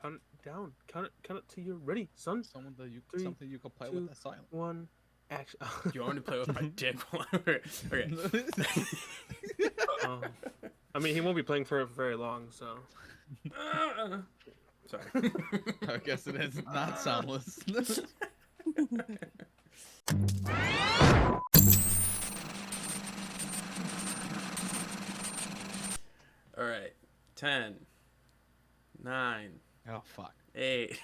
count it down. Count it till you're ready, son. Three, Something you can play with two, that silent. one, action. You want me to play with my dick? Okay. um, I mean, he won't be playing for it for very long, so. Sorry. I guess it is not soundless. All right. 10, 9, Oh fuck. 8,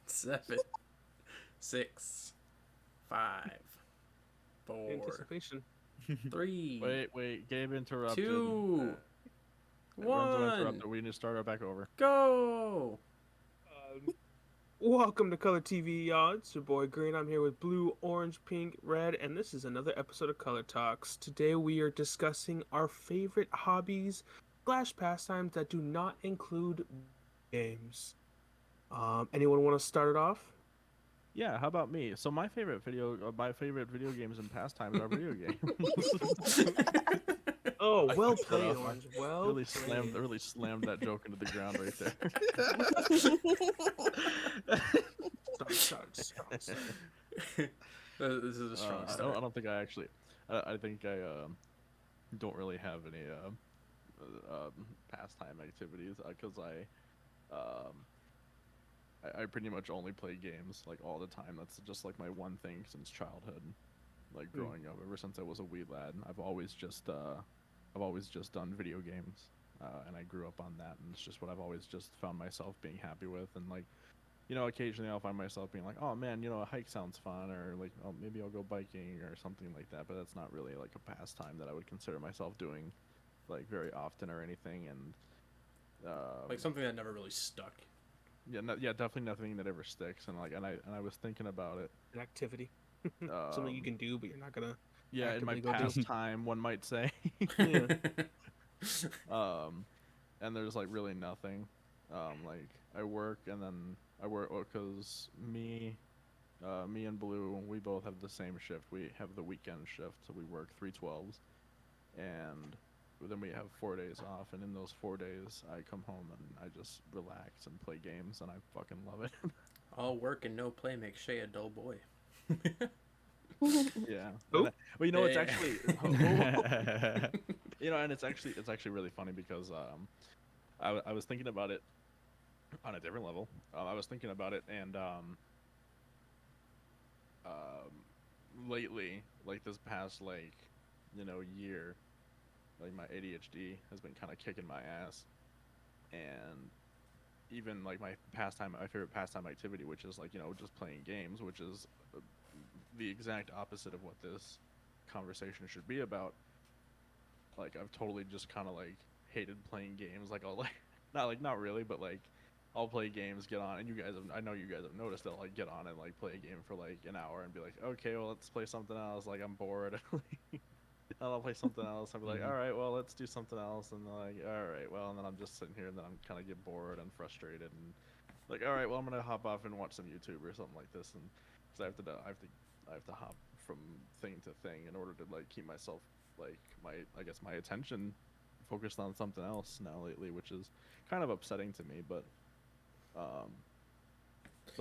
7, 6, 5, 4, Anticipation. 3, Wait. Gabe interrupted. 2, Renzo 1. interrupted. We need to start it back over. Go. Welcome to Color TV, y'all. It's your boy Green. I'm here with blue, orange, pink, red, and this is another episode of Color Talks. Today we are discussing our favorite hobbies / pastimes that do not include games. Anyone want to start it off? Yeah, how about me? So my favorite video games and pastimes are video games. Oh, well fucked that played, up. Orange. Well really played. slammed that joke into the ground right there. Stop. This is a strong I start. don't think I actually. I think I don't really have any pastime activities because I pretty much only play games like all the time. That's just like my one thing since childhood, like growing up. Ever since I was a wee lad, I've always just done video games, and I grew up on that, and it's just what I've always just found myself being happy with. And like, occasionally I'll find myself being like, oh man, a hike sounds fun, or like, oh, maybe I'll go biking or something like that. But that's not really like a pastime that I would consider myself doing like very often or anything. And Like something that never really stuck. yeah, definitely nothing that ever sticks. And like, and I was thinking about it. An activity. Something you can do, but you're not gonna. Yeah, in my actively go do. pastime, one might say. Yeah. And there's like really nothing. Like I work because me and Blue, we both have the same shift. We have the weekend shift, so we work 3/12s, and then we have 4 days off. And in those 4 days, I come home and I just relax and play games, and I fucking love it. All work and no play makes Shay a dull boy. Yeah. Oh. Well, it's Yeah. actually, and it's actually really funny because I was thinking about it on a different level. I was thinking about it, and lately, like this past year, like my ADHD has been kind of kicking my ass, and even like my favorite pastime activity, which is like just playing games, which is the exact opposite of what this conversation should be about. Like I've totally just kind of like hated playing games. Like I'll not really, but like I'll play games, get on, and I know you guys have noticed, I'll like get on and like play a game for like an hour and be like, okay, well let's play something else. Like I'm bored. And I'll play something else. I'll be like, all right, well let's do something else, and they're like, all right, well, and then I'm just sitting here and then I'm kind of get bored and frustrated and like, all right, well I'm gonna hop off and watch some YouTube or something like this, and because I have to hop from thing to thing in order to like keep myself like my attention focused on something else now lately, which is kind of upsetting to me. But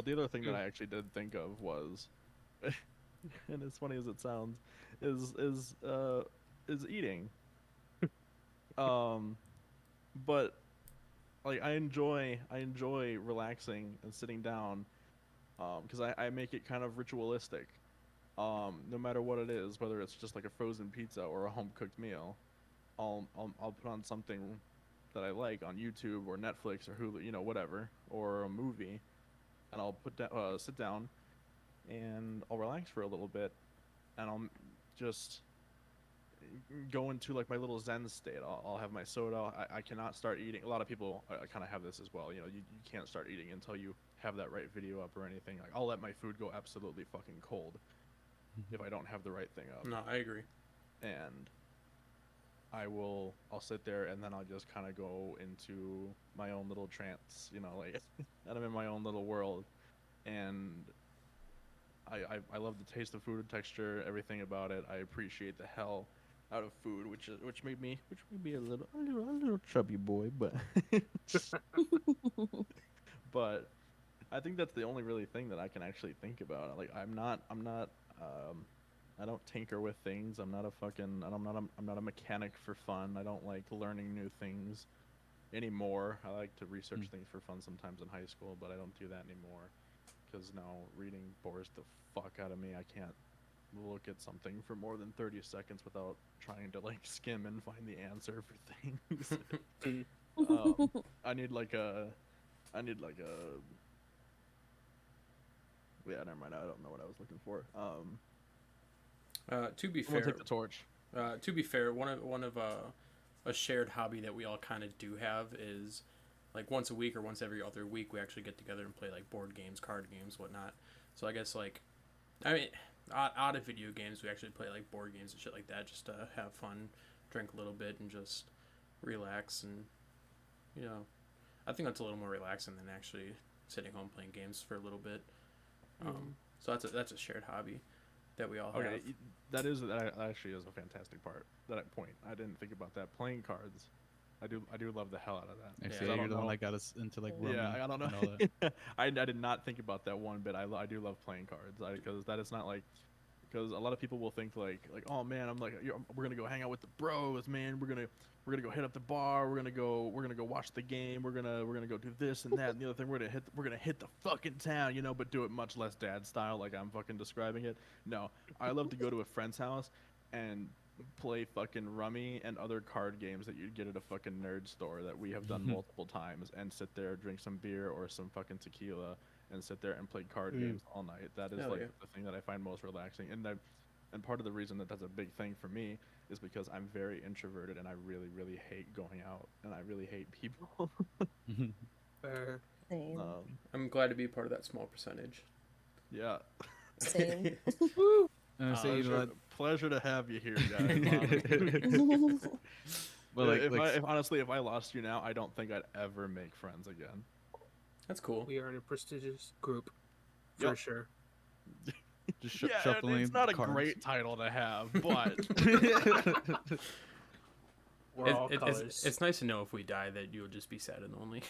the other thing that I actually did think of was, and as funny as it sounds, is eating. But like I enjoy relaxing and sitting down, because I make it kind of ritualistic. No matter what it is, whether it's just like a frozen pizza or a home cooked meal, I'll put on something that I like on YouTube or Netflix or Hulu, whatever, or a movie, and I'll sit down, and I'll relax for a little bit, and I'll just go into like my little zen state. I'll have my soda. I cannot start eating. A lot of people kind of have this as well. You can't start eating until you have that right video up or anything. Like I'll let my food go absolutely fucking cold if I don't have the right thing up. No, I agree. And I'll sit there, and then I'll just kind of go into my own little trance, like, and I'm in my own little world, and I love the taste of food and texture, everything about it. I appreciate the hell out of food, which made me a little chubby boy, but think that's the only really thing that I can actually think about. Like I don't tinker with things. I'm not a fucking I'm not a mechanic for fun. I don't like learning new things anymore. I like to research things for fun sometimes in high school, but I don't do that anymore because now reading bores the fuck out of me. I can't look at something for more than 30 seconds without trying to like skim and find the answer for things. I need like a yeah, never mind. I don't know what I was looking for. To be Someone fair, take the torch. one of a shared hobby that we all kind of do have is like once a week or once every other week we actually get together and play like board games, card games, whatnot. So I guess like, I mean, out of video games, we actually play like board games and shit like that just to have fun, drink a little bit, and just relax. And you know, I think that's a little more relaxing than actually sitting home playing games for a little bit. So that's a shared hobby that we all have. Okay, that actually is a fantastic point. I didn't think about that. Playing cards, I do love the hell out of that. Actually, Yeah, you're the one that got us into like rummy. Yeah, I don't know. and all that. I did not think about that one bit. I do love playing cards because that is not like, because a lot of people will think like oh man, I'm like we're gonna go hang out with the bros, man. We're gonna go hit up the bar. We're gonna go watch the game. We're gonna go do this and that and the other thing. We're gonna hit the fucking town, you know, but do it much less dad style, like I'm fucking describing it. No, I love to go to a friend's house and play fucking rummy and other card games that you'd get at a fucking nerd store that we have done multiple times, and sit there, drink some beer or some fucking tequila, and sit there and play card games all night. That is Hell like yeah. the thing that I find most relaxing, and part of the reason that that's a big thing for me is because I'm very introverted and I really really hate going out and I really hate people. Fair. Same. I'm glad to be part of that small percentage. Yeah. Same. And I say, you know, Pleasure to have you here, guys. but like, If I lost you now, I don't think I'd ever make friends again. That's cool. We are in a prestigious group, for Yep. sure. just Yeah, shuffling. it's not a cards. great title to have, but We're all colors. It's nice to know if we die that you'll just be sad and lonely.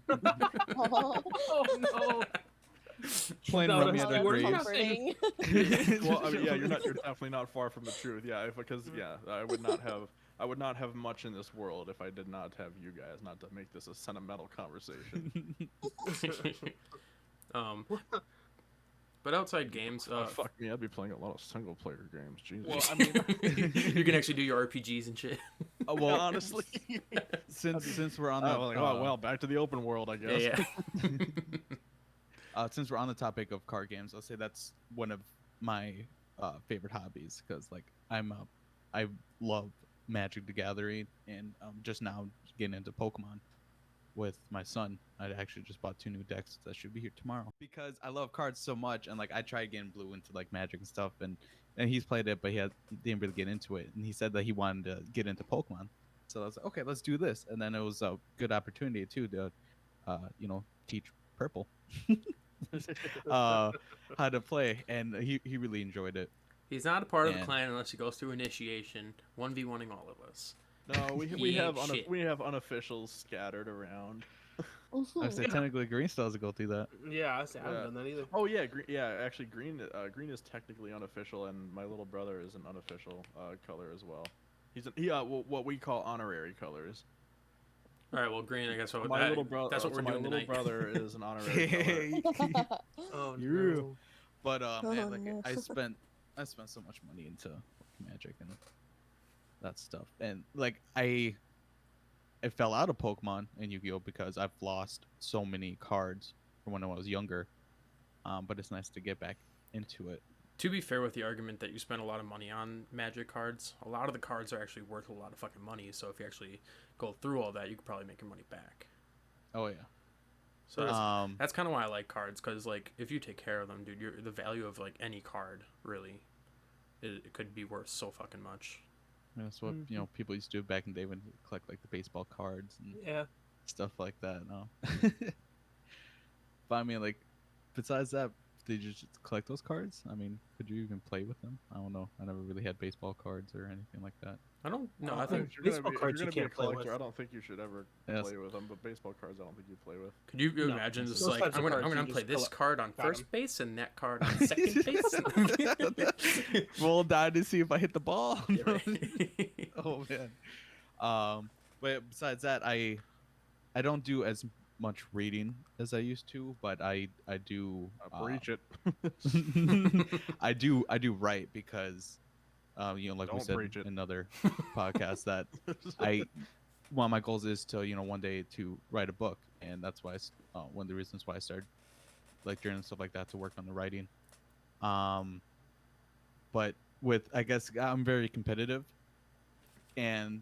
Oh no! Playing No, rummy that's at our the worst graves. Comforting. well, I mean, yeah, you're definitely not far from the truth. Yeah, because I would not have much in this world if I did not have you guys. Not to make this a sentimental conversation. But outside games, Fuck me, I'd be playing a lot of single player games. Jesus. Well, I mean, you can actually do your RPGs and shit. well, honestly, Since we're on the well, back to the open world, I guess. Yeah. Since we're on the topic of card games, I'll say that's one of my favorite hobbies because like I love Magic the Gathering, and just now getting into Pokemon with my son. I actually just bought 2 new decks that should be here tomorrow because I love cards so much, and like I tried getting Blue into like Magic and stuff, and he's played it, but he didn't really get into it, and he said that he wanted to get into Pokemon. So I was like, okay, let's do this, and then it was a good opportunity too to, teach Purple how to play, and he really enjoyed it. He's not a part of the And- clan unless he goes through initiation, 1v1ing all of us. No, we He have ain't shit. we have unofficials scattered around. I say technically Green still has to go through that. yeah, I haven't done that either. Oh yeah, actually green is technically unofficial, and my little brother is an unofficial color as well. He's what we call honorary colors. All right, well, Green, I guess that's My little brother. that's what we're my doing little tonight. brother is an honorary color. Oh You. no! But man, Oh, like no. I spent so much money into Magic and that stuff, and like I fell out of Pokemon and Yu-Gi-Oh because I've lost so many cards from when I was younger. But it's nice to get back into it. To be fair with the argument that you spend a lot of money on Magic cards, a lot of the cards are actually worth a lot of fucking money. So if you actually go through all that, you could probably make your money back. Oh yeah. So that's kind of why I like cards, because like if you take care of them, dude, the value of like any card really, it could be worth so fucking much. That's what people used to do back in the day when you collect like the baseball cards and Yeah. stuff like that. No. But I mean, like, besides that, did you just collect those cards? I mean, could you even play with them? I don't know. I never really had baseball cards or anything like that. I don't know. I I think. If you're gonna baseball be, if cards you're you gonna be a can't play collector, with. I don't think you should ever Yes. play with them. But baseball cards, I don't think you play with. Could you No, imagine just those like types I'm of gonna cards you play just this card on got 'em. first base and that card on second base? Roll die to see if I hit the ball. Yeah, right. Oh man. But besides that, I don't do as much reading as I used to, but I do Breach it. I do write because you know, like we Don't said preach it. in another podcast, that one of my goals is to, you know, one day to write a book, and that's why one of the reasons why I started like journaling and stuff like that, to work on the writing. But with, I guess I'm very competitive, and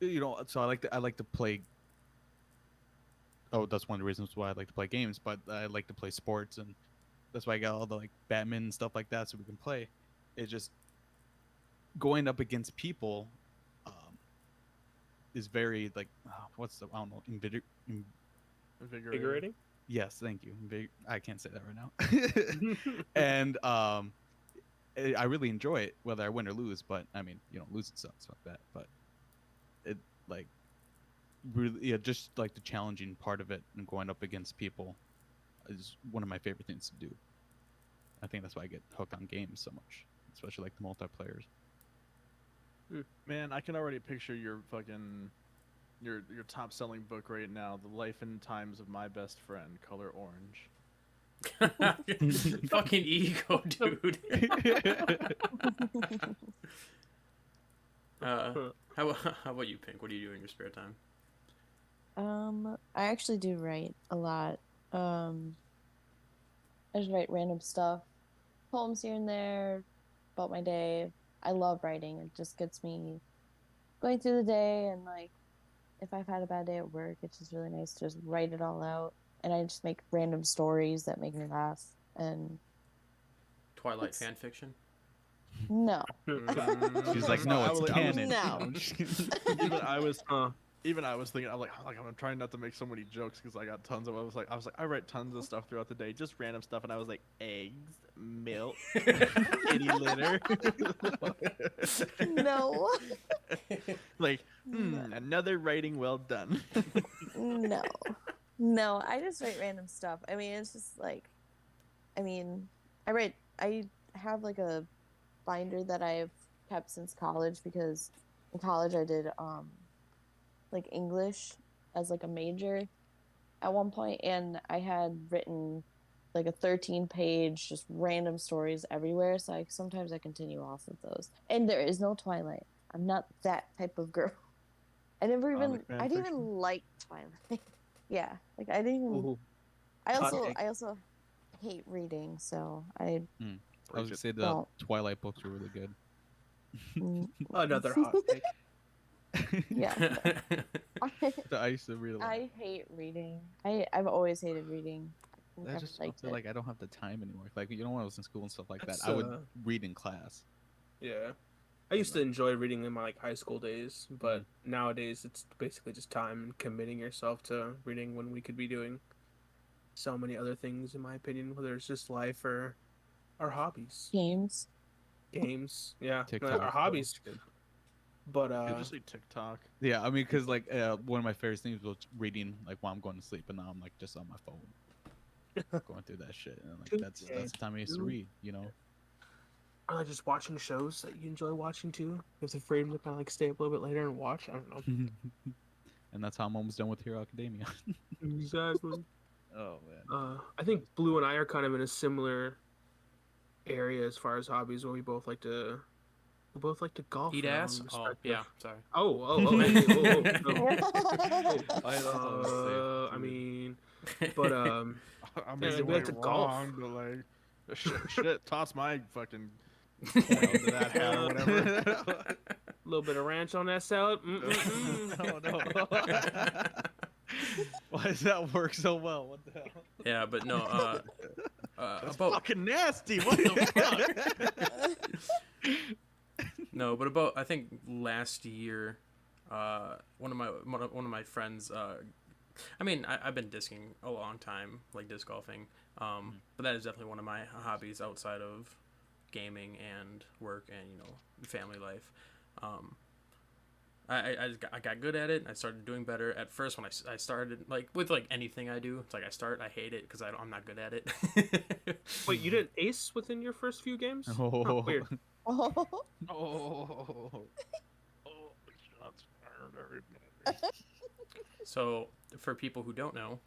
you know, so I like to play. Oh, that's one of the reasons why I like to play games, but I like to play sports, and that's why I got all the like Batman and stuff like that, so we can play. It's just going up against people is very like what's the, I don't know, Invigorating. yes, thank you. I can't say that right now. And I really enjoy it, whether I win or lose. But I mean, you know, losing sucks, fuck that. But it like really, yeah, just like the challenging part of it and going up against people is one of my favorite things to do. I think that's why I get hooked on games so much, especially like the multiplayers. Man, I can already picture your fucking your top selling book right now, The Life and Times of My Best Friend, color orange. Fucking ego, dude. How about you, Pink? What do you do in your spare time? I actually do write a lot. I just write random stuff, poems here and there about my day. I love writing. It just gets me going through the day, and like if I've had a bad day at work, it's just really nice to just write it all out. And I just make random stories that make me laugh. And Twilight fan fiction? no, She's like, no, it's canon. No. Even I was thinking, I'm trying not to make so many jokes because I got tons of. I was like, I write tons of stuff throughout the day, just random stuff, and I was like, eggs, milk, kitty litter. no, Like, another writing well done. no. I just write random stuff. I mean, it's just like, I have like a binder that I've kept since college, because in college I did like English as like a major at one point, and I had written like a 13-page just random stories everywhere, so sometimes I continue off of those. And there is no Twilight. I'm not that type of girl. I didn't even like Twilight. Yeah, like I didn't even. Ooh. I Hot take. also hate reading, so I I was gonna say the Well- Twilight books were really good. Another hot take. yeah. I used to read a lot. I hate reading. I've always hated reading. I've I never just I liked feel it. like I don't have the time anymore. Like, you know, when I was in school and stuff like That's, that, I would read in class. Yeah. I used to enjoy reading in my like high school days, but nowadays it's basically just time and committing yourself to reading when we could be doing so many other things, in my opinion, whether it's just life or our hobbies. Games. Games. Yeah. TikTok. Our hobbies. But You just say TikTok. Yeah, I mean, because like one of my favorite things was reading like while I'm going to sleep, and now I'm like just on my phone, going through that shit, and like that's the time I used to read, you know. or like just watching shows that you enjoy watching too. If the frames to kind of like stay up a little bit later and watch. I don't know. And that's how I'm almost done with Hero Academia. Exactly. Oh man. I think Blue and I are kind of in a similar area as far as hobbies, where we both like to golf. Eat in our ass? own Oh, respective- yeah, sorry. Hey, I mean, but I Yeah, mean, we you like ain't to golf. wrong, but like, shit, toss my fucking coin into that hat or whatever. a little bit of ranch on that salad. Oh no. Why does that work so well? What the hell? Yeah, but no, That's about fucking nasty. What the fuck? no, but about I think last year, one of my friends I mean, I've been discing a long time, like disc golfing. But that is definitely one of my hobbies outside of gaming and work and family life. Um, I got good at it. I started doing better. At first, when I started, like with like anything I do, it's like I hate it because I'm not good at it. Wait, you didn't ace within your first few games? Huh, Oh, weird. Oh, oh, Oh, shots fired, everybody. So, for people who don't know,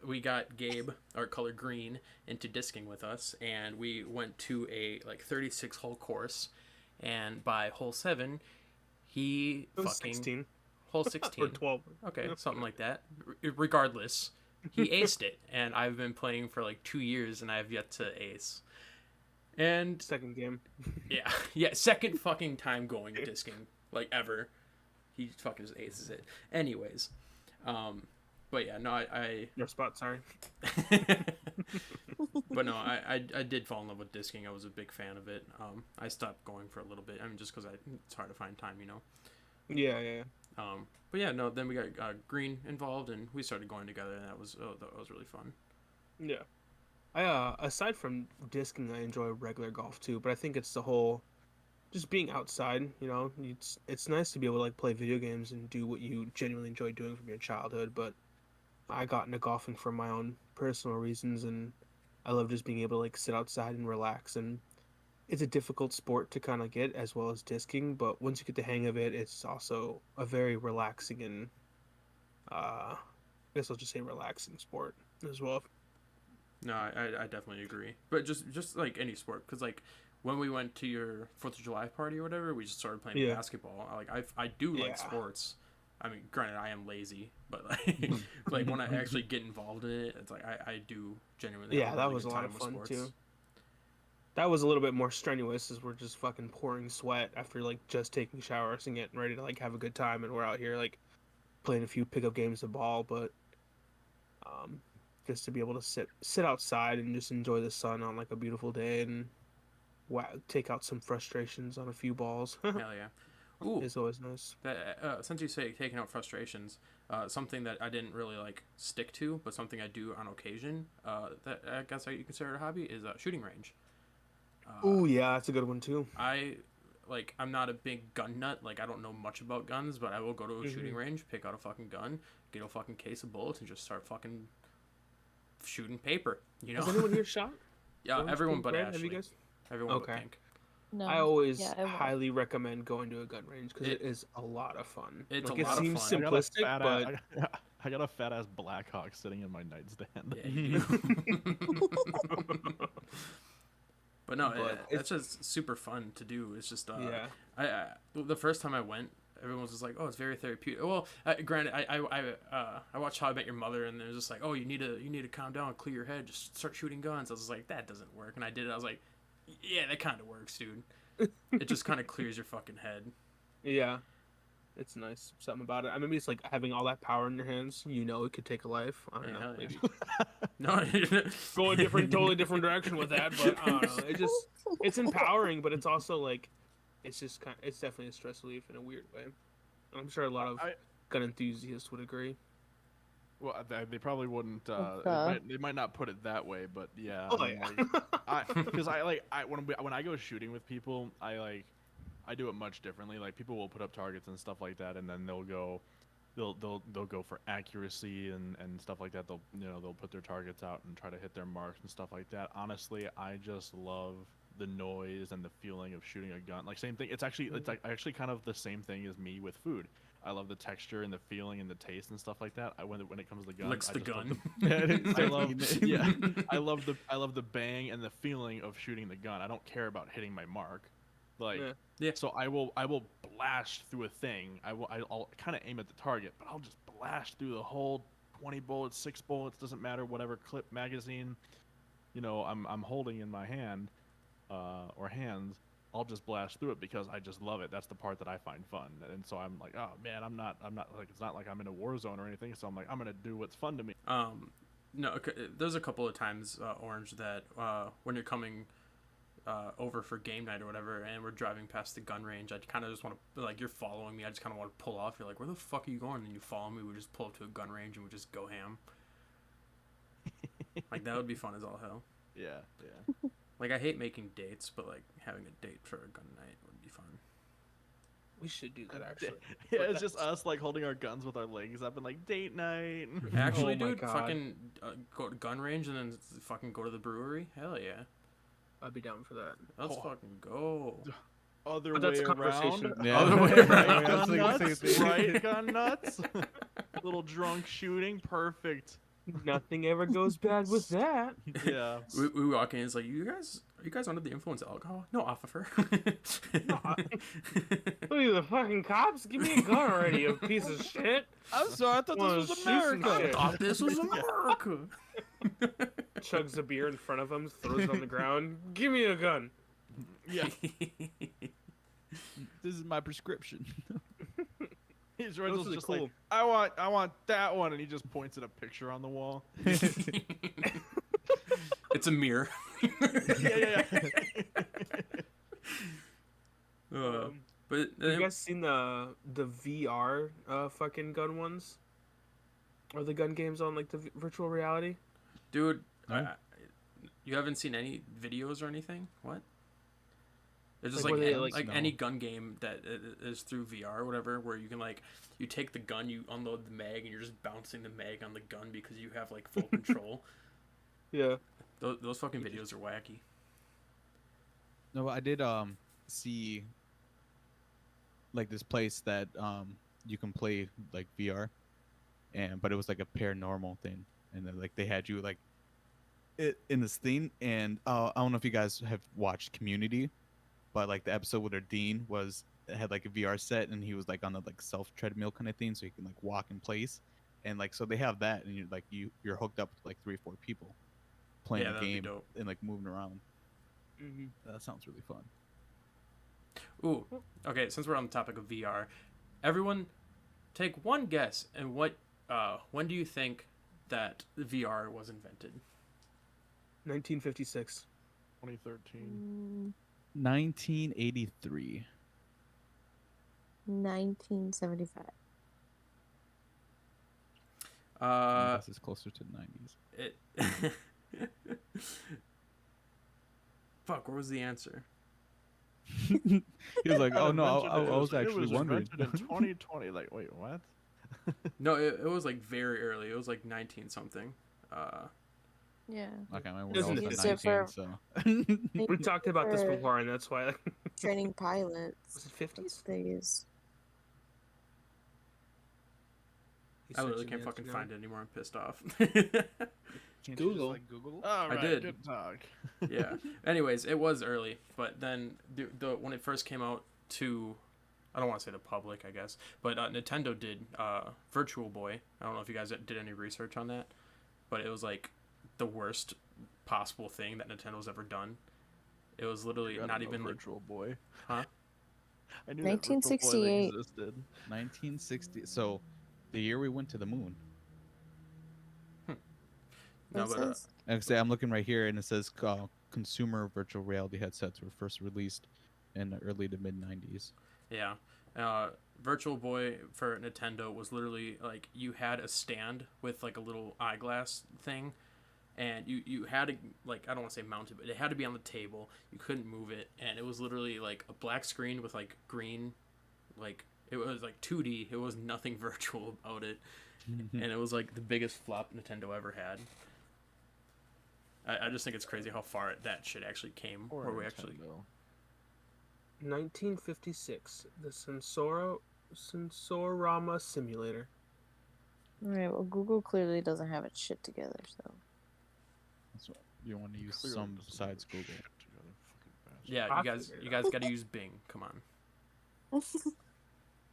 we got Gabe, our color green, into discing with us, and we went to a like 36 hole course, and by hole 7, he It was fucking 16 hole or 16. 12. Okay, Yeah, something whatever. like that. Regardless, he aced it, and I've been playing for like 2 years, and I have yet to ace. And Second game. yeah, yeah, second fucking time going discing like ever. He fucking just aces it. Anyways, but yeah, no, Your spot, sorry. but no, I did fall in love with discing. I was a big fan of it. I stopped going for a little bit. I mean, just because it's hard to find time, you know. Yeah, yeah, yeah. But yeah, no. Then we got Green involved, and we started going together, and that was really fun. Yeah. I aside from discing, I enjoy regular golf too, but I think it's the whole just being outside, you know. It's nice to be able to like play video games and do what you genuinely enjoy doing from your childhood, but I got into golfing for my own personal reasons, and I love just being able to like sit outside and relax. And it's a difficult sport to kind of get as well as discing, but once you get the hang of it, it's also a very relaxing and I guess I'll just say relaxing sport as well. No, I definitely agree. But just like any sport, because like when we went to your 4th of July party or whatever, we just started playing Yeah, basketball. I do like yeah, sports. I mean, granted, I am lazy, but like like when I actually get involved in it, it's like I do genuinely have yeah. a That really was a good lot time of with fun sports. too. That was a little bit more strenuous as we're just fucking pouring sweat after like just taking showers and getting ready to like have a good time, and we're out here like playing a few pickup games of ball, but um, just to be able to sit outside and just enjoy the sun on like a beautiful day and take out some frustrations on a few balls Hell yeah. Ooh, is always nice. that since you say taking out frustrations, something that I didn't really like stick to, but something I do on occasion, that I guess you consider a hobby is shooting range. Oh yeah, that's a good one too. I I'm not a big gun nut. Like I don't know much about guns, but I will go to a Hmm. shooting range, pick out a fucking gun, get a fucking case of bullets, and just start fucking shooting paper. You know? Has anyone here shot? Yeah, Orange, everyone pink, but red? Have you Ashley. guys? Everyone but Okay. Pink. I no. always Yeah, I won't. highly recommend going to a gun range because it It is a lot of fun. it's a Like it lot of seems fun. I got a simplistic, fat but ass. I got a fat ass Blackhawk sitting in my nightstand. Yeah, you do. But no, but that's it's just super fun to do. It's just yeah. I the first time I went, everyone was just like, "Oh, it's very therapeutic." Well, granted, I watched How I Met Your Mother, and they're just like, "Oh, you need to calm down, clear your head, just start shooting guns." I was just like, "That doesn't work," and I did it. I was like, "Yeah, that kind of works, dude. It just kind of clears your fucking head." Yeah, it's nice. Something about it. I mean, it's like having all that power in your hands. You know, it could take a life. I don't Yeah, know. hell yeah. Maybe No, go a totally different direction with that. But I don't know. It's empowering, but it's also like, it's just it's definitely a stress relief in a weird way. I'm sure a lot of I gun enthusiasts would agree. well, they probably wouldn't. Okay. They might not put it that way, but yeah. Oh I mean, yeah. because when I go shooting with people, I do it much differently. Like people will put up targets and stuff like that, and then they'll go for accuracy and stuff like that. They'll put their targets out and try to hit their marks and stuff like that. Honestly, I just love the noise and the feeling of shooting a gun. Like same thing. It's like actually kind of the same thing as me with food. I love the texture and the feeling and the taste and stuff like that. When it comes to guns, licks I the just love gun. I love yeah. I love the bang and the feeling of shooting the gun. I don't care about hitting my mark. Like Yeah. Yeah. so I will blast through a thing. I'll kind of aim at the target, but I'll just blast through the whole 20 bullets, 6 bullets, doesn't matter, whatever clip magazine, I'm holding in my hand or hands. I'll just blast through it because I just love it. That's the part that I find fun. And so I'm like, oh man, I'm not like, it's not like I'm in a war zone or anything. So I'm like, I'm going to do what's fun to me. No, there's a couple of times, Orange, that when you're coming over for game night or whatever, and we're driving past the gun range, I kind of just want to, like, you're following me, I just kind of want to pull off. You're like, where the fuck are you going? And you follow me. We just pull up to a gun range and we just go ham. Like, that would be fun as all hell. Yeah, yeah. Like, I hate making dates, but like having a date for a gun night would be fun. We should do that actually. Yeah, But it's just that's- us like holding our guns with our legs up and like date night. Actually, Oh my dude, God. fucking go to gun range and then fucking go to the brewery. Hell yeah, I'd be down for that. let's Oh. fucking go. Other But that's way a conversation. around. Yeah. Other way Right, around. I was gun thinking the nuts. same thing. Right, gun nuts. Little drunk shooting, perfect. Nothing ever goes bad with that. Yeah. We walk in, it's like, are you guys under the influence of alcohol? No, officer. No, What are you, the fucking cops? Give me a gun already, you piece of shit. I'm sorry, I thought Wanna this was shoot some America. shit. Thought this was America. Chugs a beer in front of him, throws it on the ground. Give me a gun. Yeah. This is my prescription. He's Those Reginald's are just cool. like, I want that one, and he just points at a picture on the wall. It's a mirror. Yeah. But You guys seen the VR fucking gun ones? Or the gun games on like the virtual reality? dude, No. you haven't seen any videos or anything? What? There's just Like, like, where they, any, like- like No. any gun game that is through VR or whatever, where you can like you take the gun, you unload the mag, and you're just bouncing the mag on the gun because you have like full control. Yeah. Those fucking videos are wacky. No, I did see like this place that you can play like VR, but it was like a paranormal thing, and then like they had you like in this thing, and I don't know if you guys have watched Community, but like the episode where Dean had like a VR set, and he was like on a like self treadmill kind of thing, so he can like walk in place, and like so they have that, and you're hooked up with like 3 or 4 people playing Yeah, the that'd be game dope. and like moving around. Mm-hmm. That sounds really fun. Ooh, okay. Since we're on the topic of VR, everyone, take one guess. And when do you think that VR was invented? 1956. 2013. 1983. 1975. This is closer to the 90s. It. Fuck. Where was the answer? He was like, "Oh no, I was It actually wondering." invented in 2020. Like, wait, what? No, it was like very early. It was like 19 something. Yeah. Okay, I mean, Isn't we're all it said 19, different? so. We talked about this For before, and that's why. Was training pilots. it 50s? They use. I literally can't fucking find it anymore. I'm pissed off. Can't Google. You just, like, Google? All right, did. Good talk. Yeah. Anyways, it was early, but then when it first came out to, I don't want to say the public, I guess, but Nintendo did Virtual Boy. I don't know if you guys did any research on that, but it was like the worst possible thing that Nintendo's ever done. It was literally Forgot not about even like, Virtual Boy. Huh? I knew that Virtual Boy 1968. existed. 1960. So, the year we went to the moon. no, It but says- Like I say, I'm looking right here, and it says consumer virtual reality headsets were first released in the early to mid 90s. yeah. Virtual Boy for Nintendo was literally like you had a stand with like a little eyeglass thing, and you had to, like, I don't want to say mount it, but it had to be on the table. You couldn't move it, and it was literally like a black screen with like green, like it was like 2D. It was nothing virtual about it, and it was like the biggest flop Nintendo ever had. I just think it's crazy how far that shit actually came, Poor where we actually. Nintendo. 1956. The Sensorama Simulator. Alright, well, Google clearly doesn't have its shit together, so. That's what you want to use Clearly some doesn't besides have Google. shit together, fucking bastard. Yeah, I you figured it guys got to use Bing. Come on. You Like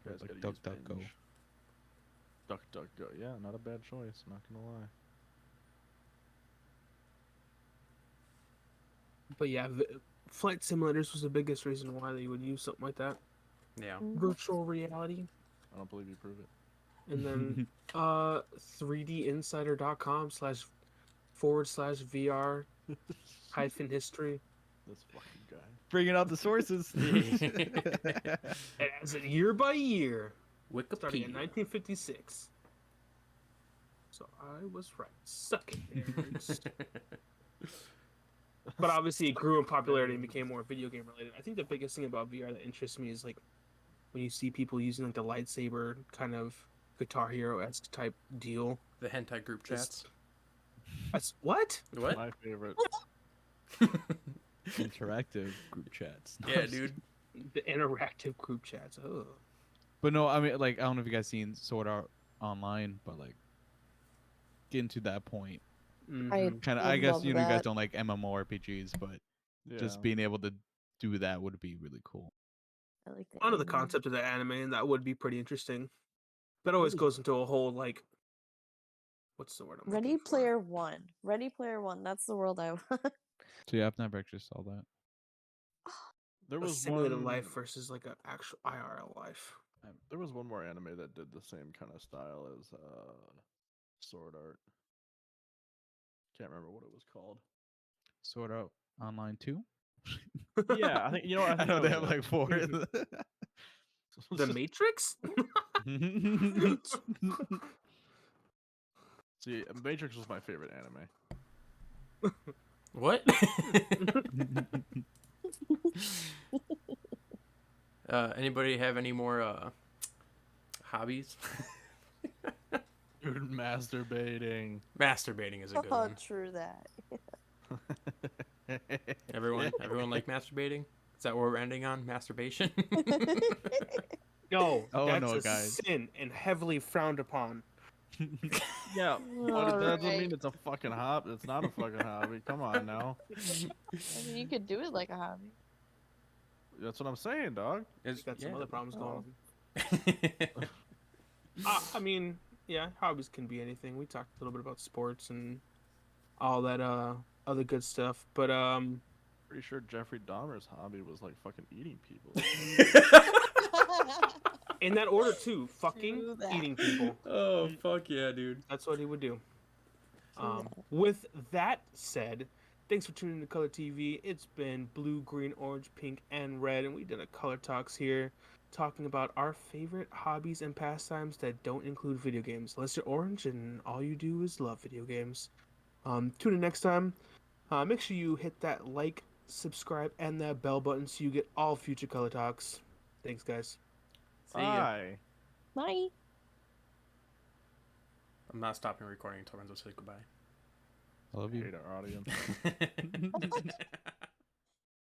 guys gotta use DuckDuckGo. Binge. DuckDuckGo. Yeah, not a bad choice. Not gonna lie. But yeah, flight simulators was the biggest reason why they would use something like that. Yeah. Virtual reality. I don't believe you prove it. And then 3dinsider.com//VR hyphen history. This fucking guy. Bringing out the sources. And as it year by year, starting in Wikipedia. 1956. So I was right. Suck it, nerds. But obviously, it grew in popularity and became more video game related. I think the biggest thing about VR that interests me is like when you see people using like the lightsaber kind of Guitar Hero esque type deal. The hentai group chats. That's what? What? My favorite. Interactive group chats. Yeah, dude. The interactive group chats. Oh, But no, I mean, like, I don't know if you guys seen Sword Art Online, but like, getting to that point, mhm. kind of. would I guess love you guys that. don't like MMORPGs, but Yeah. just being able to do that would be really cool. I like that. I know the concept of the anime, and that would be pretty interesting. That always Really? goes into a whole like, what's the word I'm Ready looking for? Player One. Ready Player One. That's the world I want. So yeah, I've never actually saw that. There A was simulated one. life versus like an actual IRL life. There was one more anime that did the same kind of style as Sword Art. Can't remember what it was called. Sword Art Online 2? Yeah, I think you know. I I think know that they was have it. like 4. The Matrix? See, Matrix was my favorite anime. What? Anybody have any more hobbies? Dude, masturbating. Masturbating is a good Oh, one. true that. Everyone like masturbating? Is that what we're ending on? Masturbation? No, Oh, that's no, a guys. sin and heavily frowned upon. Yeah, but it doesn't mean Alright. it's a fucking hobby. It's not a fucking hobby. Come on now. I mean, you could do it like a hobby. That's what I'm saying, dog. It's- Got some yeah. other problems going Oh. on. I mean, yeah, hobbies can be anything. We talked a little bit about sports and all that other good stuff, but Pretty sure Jeffrey Dahmer's hobby was like fucking eating people. in that order too, fucking True that. eating people. Oh, fuck yeah, dude. That's what he would do. True that. With that said, thanks for tuning in to Color TV. It's been blue, green, orange, pink, and red, and we did a Color Talks here, talking about our favorite hobbies and pastimes that don't include video games. Unless you're orange and all you do is love video games. Tune in next time. Make sure you hit that like, subscribe, and that bell button so you get all future Color Talks. Thanks, guys. See ya. Bye. Bye. I'm not stopping recording until Renzo says goodbye. I love you. Hate our audience.